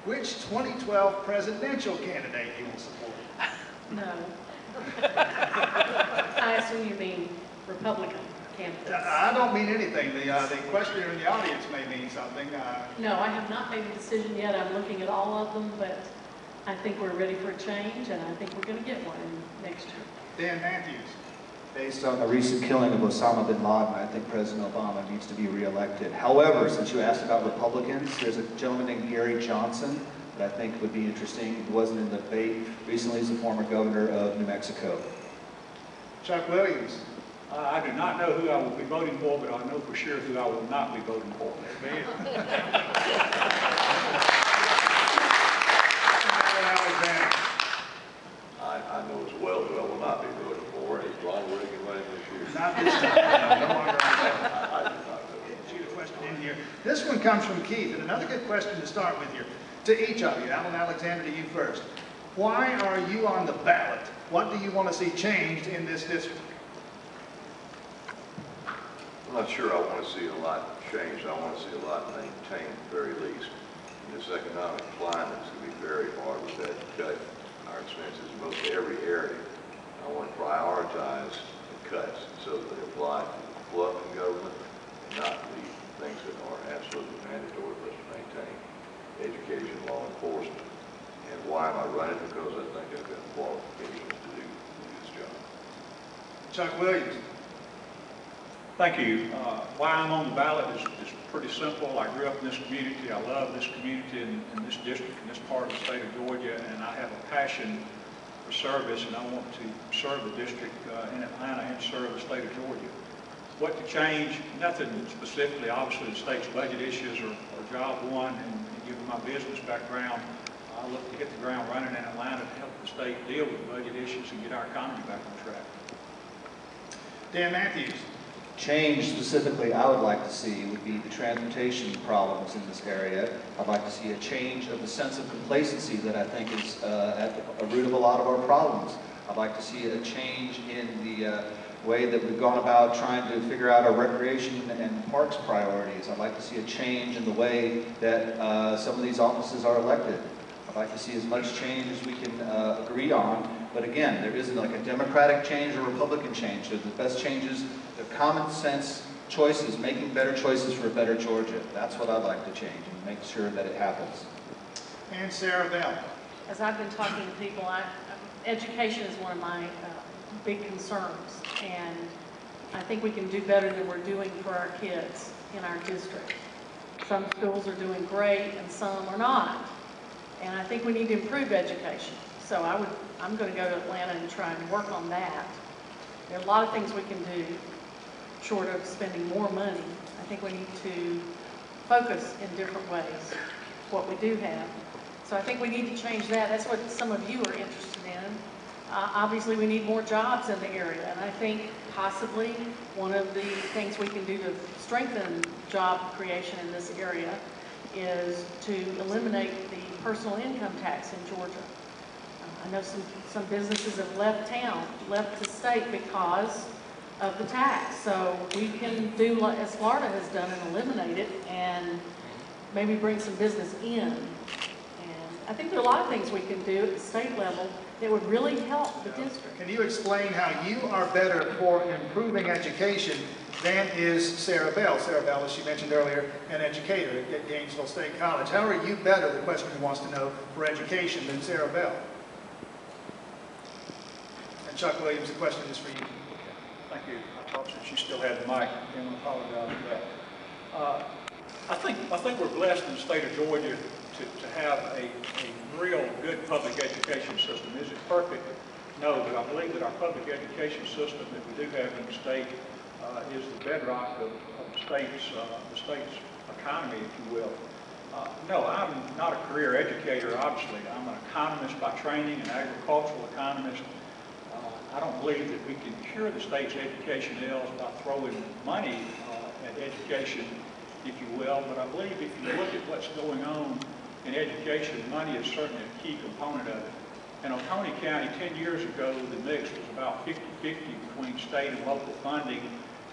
which 2012 presidential candidate you will support? No. I assume you mean Republican candidates. I don't mean anything. The questioner in the audience may mean something. No, I have not made a decision yet. I'm looking at all of them, but I think we're ready for a change, and I think we're going to get one next year. Dan Matthews. Based on the recent killing of Osama bin Laden, I think President Obama needs to be reelected. However, since you asked about Republicans, there's a gentleman named Gary Johnson that I think would be interesting. He wasn't in the debate. Recently, he's the former governor of New Mexico. Chuck Williams. I do not know who I will be voting for, but I know for sure who I will not be voting for. I know as well who I will not be voting for. Is Ron Reagan running this year? Not this time. No longer. I do not know. Shoot a question in here. This one comes from Keith, and another good question to start with here. To each of you, Alan Alexander, to you first. Why are you on the ballot? What do you want to see changed in this district? I'm not sure I want to see a lot changed. I want to see a lot maintained, at the very least. In this economic climate, it's going to be very hard with that to cut our expenses in most every area. I want to prioritize the cuts so that they apply to the fluff in government and not the things that are absolutely mandatory for us to maintain. Education, law enforcement. And why am I running? Because I think I've got the qualifications to do this job. Chuck Williams. Thank you. Why I'm on the ballot is pretty simple. I grew up in this community. I love this community and this district and this part of the state of Georgia, and I have a passion for service, and I want to serve the district in Atlanta and serve the state of Georgia. What to change? Nothing specifically. Obviously, the state's budget issues are job one, and given my business background, I look to hit the ground running in Atlanta to help the state deal with budget issues and get our economy back on track. Dan Matthews. Change specifically I would like to see would be the transportation problems in this area. I'd like to see a change of the sense of complacency that I think is at the root of a lot of our problems. I'd like to see a change in the way that we've gone about trying to figure out our recreation and parks priorities. I'd like to see a change in the way that some of these offices are elected. I'd like to see as much change as we can agree on. But again, there isn't like a Democratic change or Republican change. So the best changes, the common sense choices, making better choices for a better Georgia. That's what I'd like to change and make sure that it happens. And Sarah Bell. As I've been talking to people, education is one of my big concerns, and I think we can do better than we're doing for our kids in our district. Some schools are doing great and some are not, and I think we need to improve education. So I'm going to go to Atlanta and try and work on that. There are a lot of things we can do short of spending more money. I think we need to focus in different ways what we do have. So I think we need to change that. That's what some of you are interested in. Obviously, we need more jobs in the area, and I think possibly one of the things we can do to strengthen job creation in this area is to eliminate the personal income tax in Georgia. I know some businesses have left town, left the state because of the tax. So we can do as Florida has done and eliminate it and maybe bring some business in. And I think there are a lot of things we can do at the state level that would really help the district. Can you explain how you are better for improving education than is Sarah Bell? Sarah Bell, as she mentioned earlier, an educator at Gainesville State College. How are you better, the questioner wants to know, for education than Sarah Bell? And Chuck Williams, the question is for you. Thank you. I thought since you still had the mic, and I apologize for that. I think we're blessed in the state of Georgia to have a real good public education system. Is it perfect? No, but I believe that our public education system that we do have in the state is the bedrock of the state's economy, if you will. No, I'm not a career educator, obviously. I'm an economist by training, an agricultural economist. I don't believe that we can cure the state's education ills by throwing money at education, if you will, but I believe if you look at what's going on in education, money is certainly a key component of it. In Oconee County, 10 years ago, the mix was about 50-50 between state and local funding.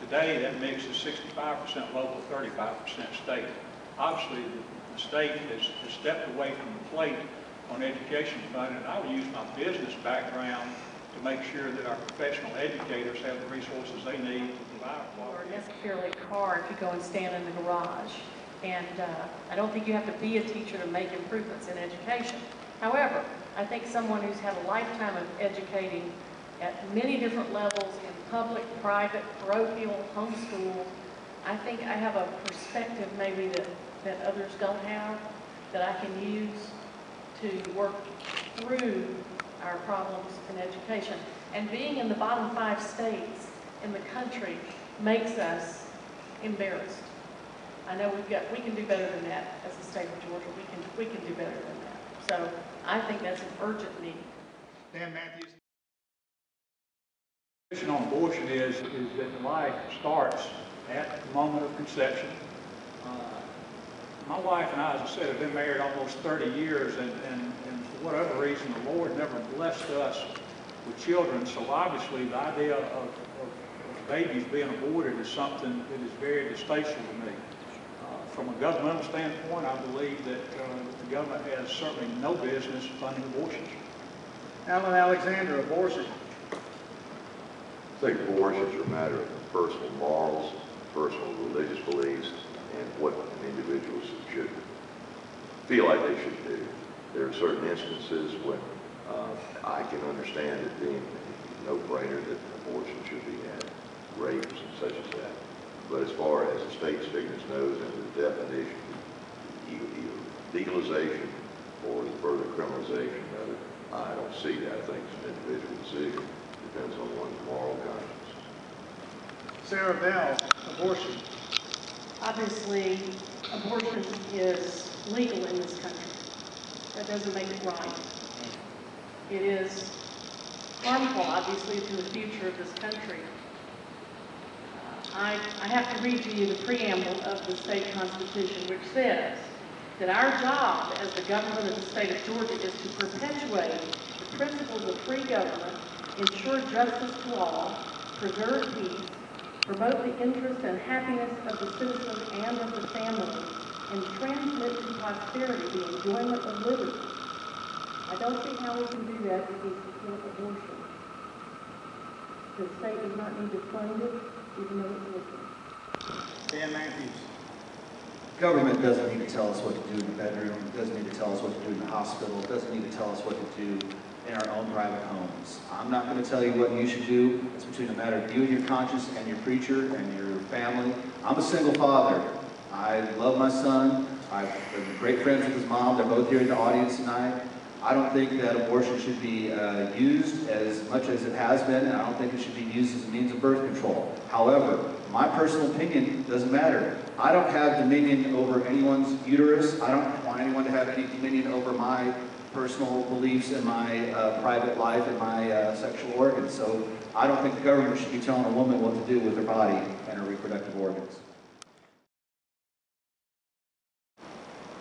Today, that mix is 65% local, 35% state. Obviously, the state has stepped away from the plate on education funding, and I will use my business background to make sure that our professional educators have the resources they need to provide Or quality. necessarily a car if you go and stand in the garage. And I don't think you have to be a teacher to make improvements in education. However, I think someone who's had a lifetime of educating at many different levels in public, private, parochial, homeschool, I think I have a perspective maybe that others don't have, that I can use to work through our problems in education. And being in the bottom 5 states in the country makes us embarrassed. I know we can do better than that as the state of Georgia. We can do better than that. So I think that's an urgent need. Dan Matthews. The position on abortion is that life starts at the moment of conception. My wife and I, as I said, have been married almost 30 years, and for whatever reason, the Lord never blessed us with children. So obviously, the idea of babies being aborted is something that is very distasteful to me. From a governmental standpoint, I believe that the government has certainly no business funding abortions. Alan Alexander, abortion. I think abortions are a matter of personal morals, personal religious beliefs, and what an individual should feel like they should do. There are certain instances when I can understand it being a no-brainer that abortion should be had, rapes and such as that. But as far as the state sticking its nose into the definition, either legalization or the further criminalization of it, I don't see that. I think it's an individual decision. Depends on one's moral conscience. Sarah Bell, abortion. Obviously, abortion is legal in this country. That doesn't make it right. It is harmful, obviously, to the future of this country. I have to read to you the preamble of the state constitution, which says that our job as the government of the state of Georgia is to perpetuate the principles of free government, ensure justice to all, preserve peace, promote the interest and happiness of the citizen and of the family, and transmit to posterity the enjoyment of liberty. I don't see how we can do that if we support abortion. The state does not need to fund it, even though it's legal. Dan Matthews. Government doesn't need to tell us what to do in the bedroom. It doesn't need to tell us what to do in the hospital. It doesn't need to tell us what to do in our own private homes. I'm not going to tell you what you should do. It's between a matter of you and your conscience and your preacher and your family. I'm a single father. I love my son. I've been great friends with his mom. They're both here in the audience tonight. I don't think that abortion should be used as much as it has been, and I don't think it should be used as a means of birth control. However, my personal opinion doesn't matter. I don't have dominion over anyone's uterus. I don't want anyone to have any dominion over my personal beliefs and my private life and my sexual organs. So I don't think the government should be telling a woman what to do with her body and her reproductive organs.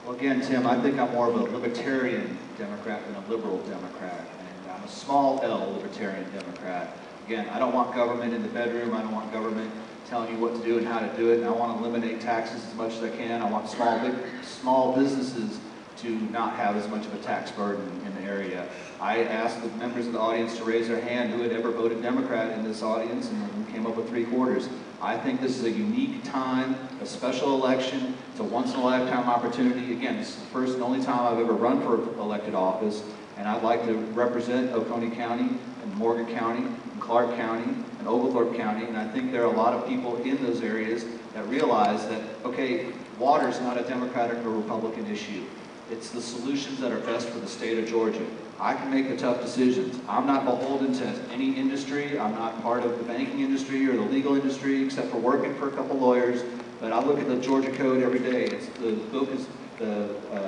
Well, again, Tim, I think I'm more of a libertarian Democrat than a liberal Democrat, and I'm a small L libertarian Democrat. Again, I don't want government in the bedroom. I don't want government telling you what to do and how to do it. And I want to eliminate taxes as much as I can. I want small businesses to not have as much of a tax burden in the area. I asked the members of the audience to raise their hand who had ever voted Democrat in this audience, and we came up with 3/4. I think this is a unique time, a special election. It's a once-in-a-lifetime opportunity. Again, this is the first and only time I've ever run for elected office, and I'd like to represent Oconee County and Morgan County and Clark County and Oglethorpe County, and I think there are a lot of people in those areas that realize that, okay, water is not a Democratic or Republican issue. It's the solutions that are best for the state of Georgia. I can make the tough decisions. I'm not beholden to any industry. I'm not part of the banking industry or the legal industry, except for working for a couple lawyers. But I look at the Georgia Code every day. The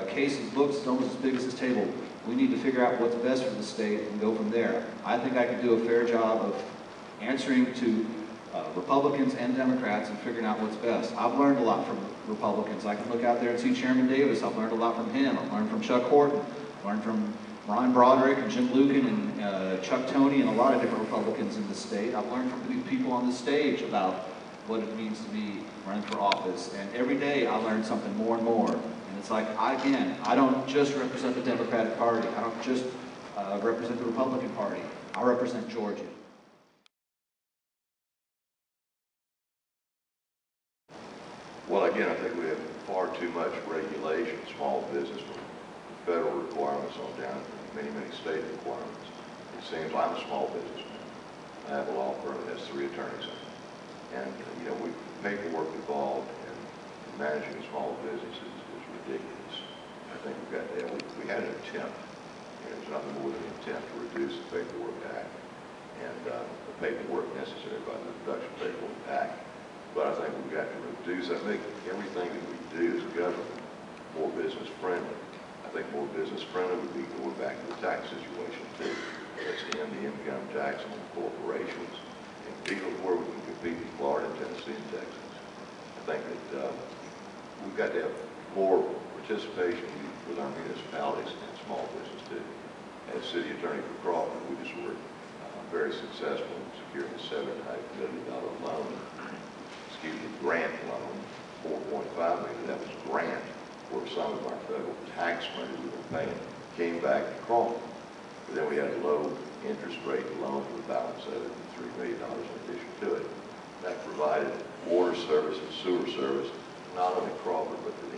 case of books is almost as big as this table. We need to figure out what's best for the state and go from there. I think I can do a fair job of answering to Republicans and Democrats and figuring out what's best. I've learned a lot from Republicans. I can look out there and see Chairman Davis. I've learned a lot from him. I've learned from Chuck Horton. I've learned from Ron Broderick and Jim Lucan and Chuck Toney and a lot of different Republicans in the state. I've learned from people on the stage about what it means to be running for office. And every day I learn something more and more. And it's like, I don't just represent the Democratic Party. I don't just represent the Republican Party. I represent Georgia. Well, again, I think we have far too much regulation, small business, from federal requirements on down to many, many state requirements. It seems I'm a small businessman. I have a law firm that has 3 attorneys in it. And, paperwork involved in managing a small business is ridiculous. I think we've got that. We had an attempt, and it was nothing more than an attempt to reduce the Paperwork Act and the paperwork necessary by the Reduction of Paperwork Act. But I think we've got to reduce, I think everything that we do as a government more business friendly. I think more business friendly would be going back to the tax situation too. Let's end the income tax on corporations and people where we can compete with Florida, Tennessee, and Texas. I think that we've got to have more participation with our municipalities and small business too. As city attorney for Crawford, we just were very successful in securing a $7.5 million loan, grant loan, $4.5 million. That was grant where some of our federal tax money we were paying came back to Crawford. But then we had a low interest rate loan with a balance of it, $3 million in addition to it. That provided water service and sewer service, not only Crawford, but the